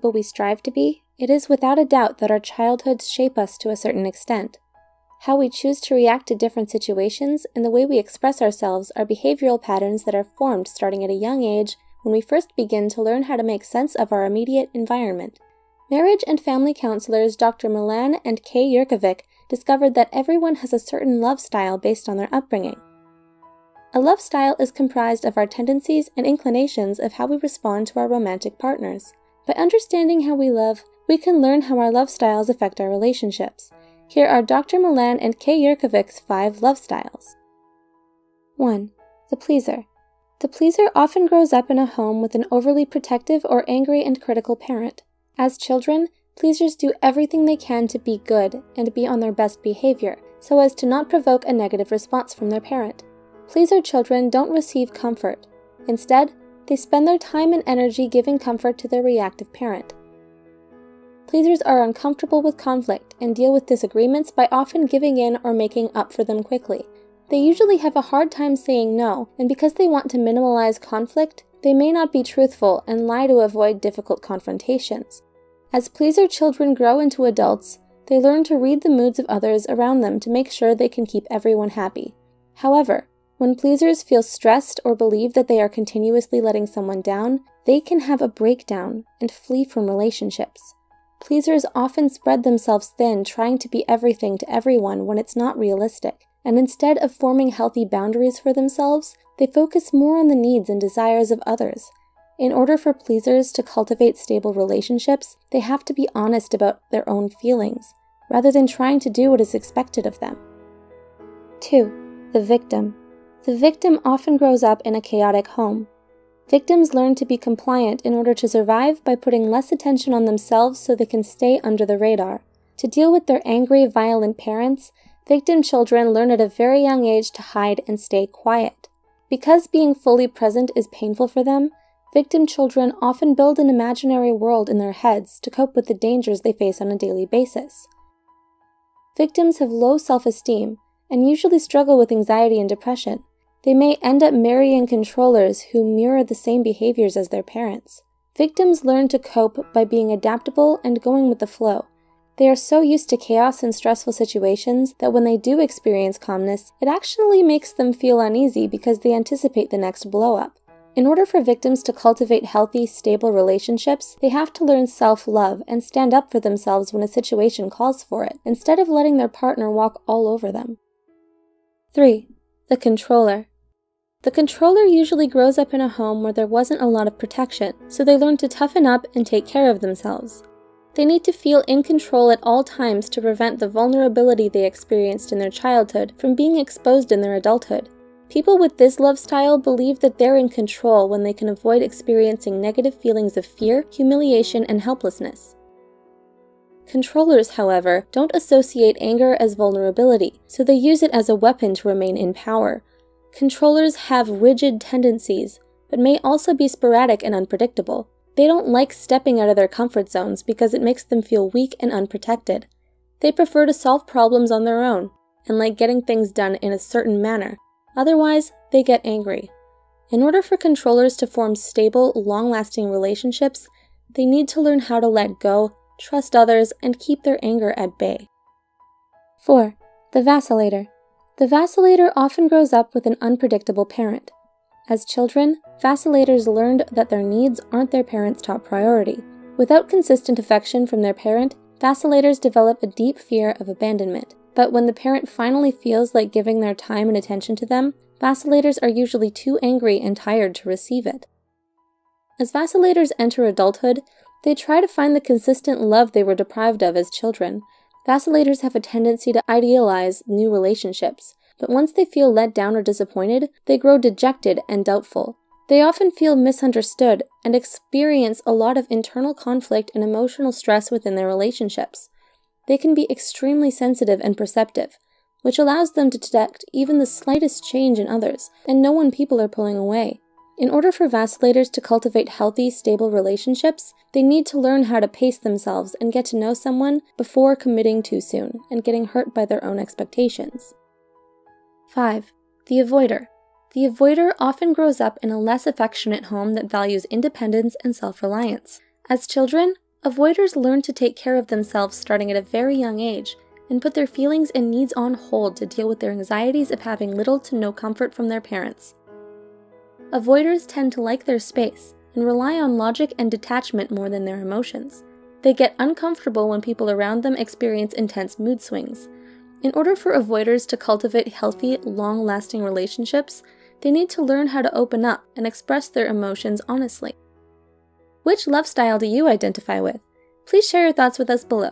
but we strive to be, it is without a doubt that our childhoods shape us to a certain extent. How we choose to react to different situations and the way we express ourselves are behavioral patterns that are formed starting at a young age when we first begin to learn how to make sense of our immediate environment. Marriage and family counselors Dr. Milan and Kay Yurkovic discovered that everyone has a certain love style based on their upbringing. A love style is comprised of our tendencies and inclinations of how we respond to our romantic partners. By understanding how we love, we can learn how our love styles affect our relationships. Here are Dr. Milan and Kay Yurkovic's 5 love styles. 1. The pleaser. The pleaser often grows up in a home with an overly protective or angry and critical parent. As children, pleasers do everything they can to be good and be on their best behavior, so as to not provoke a negative response from their parent. Pleaser children don't receive comfort. Instead, they spend their time and energy giving comfort to their reactive parent. Pleasers are uncomfortable with conflict and deal with disagreements by often giving in or making up for them quickly. They usually have a hard time saying no, and because they want to minimize conflict, they may not be truthful and lie to avoid difficult confrontations. As pleaser children grow into adults, they learn to read the moods of others around them to make sure they can keep everyone happy. However, when pleasers feel stressed or believe that they are continuously letting someone down, they can have a breakdown and flee from relationships. Pleasers often spread themselves thin trying to be everything to everyone when it's not realistic, and instead of forming healthy boundaries for themselves, they focus more on the needs and desires of others. In order for pleasers to cultivate stable relationships, they have to be honest about their own feelings, rather than trying to do what is expected of them. 2. The victim. The victim often grows up in a chaotic home. Victims learn to be compliant in order to survive by putting less attention on themselves so they can stay under the radar. To deal with their angry, violent parents, victim children learn at a very young age to hide and stay quiet. Because being fully present is painful for them, victim children often build an imaginary world in their heads to cope with the dangers they face on a daily basis. Victims have low self-esteem and usually struggle with anxiety and depression. They may end up marrying controllers who mirror the same behaviors as their parents. Victims learn to cope by being adaptable and going with the flow. They are so used to chaos and stressful situations that when they do experience calmness, it actually makes them feel uneasy because they anticipate the next blow-up. In order for victims to cultivate healthy, stable relationships, they have to learn self-love and stand up for themselves when a situation calls for it, instead of letting their partner walk all over them. 3. The controller. The controller usually grows up in a home where there wasn't a lot of protection, so they learn to toughen up and take care of themselves. They need to feel in control at all times to prevent the vulnerability they experienced in their childhood from being exposed in their adulthood. People with this love style believe that they're in control when they can avoid experiencing negative feelings of fear, humiliation, and helplessness. Controllers, however, don't associate anger as vulnerability, so they use it as a weapon to remain in power. Controllers have rigid tendencies, but may also be sporadic and unpredictable. They don't like stepping out of their comfort zones because it makes them feel weak and unprotected. They prefer to solve problems on their own, and like getting things done in a certain manner. Otherwise, they get angry. In order for controllers to form stable, long-lasting relationships, they need to learn how to let go, trust others, and keep their anger at bay. 4. The vacillator. The vacillator often grows up with an unpredictable parent. As children, vacillators learned that their needs aren't their parents' top priority. Without consistent affection from their parent, vacillators develop a deep fear of abandonment. But when the parent finally feels like giving their time and attention to them, vacillators are usually too angry and tired to receive it. As vacillators enter adulthood, they try to find the consistent love they were deprived of as children. Vacillators have a tendency to idealize new relationships, but once they feel let down or disappointed, they grow dejected and doubtful. They often feel misunderstood and experience a lot of internal conflict and emotional stress within their relationships. They can be extremely sensitive and perceptive, which allows them to detect even the slightest change in others and know when people are pulling away. In order for vacillators to cultivate healthy, stable relationships, they need to learn how to pace themselves and get to know someone before committing too soon and getting hurt by their own expectations. 5. The avoider. The avoider often grows up in a less affectionate home that values independence and self-reliance. As children, Avoiders learn to take care of themselves starting at a very young age and put their feelings and needs on hold to deal with their anxieties of having little to no comfort from their parents. Avoiders tend to like their space and rely on logic and detachment more than their emotions. They get uncomfortable when people around them experience intense mood swings. In order for avoiders to cultivate healthy, long-lasting relationships, they need to learn how to open up and express their emotions honestly. Which love style do you identify with? Please share your thoughts with us below.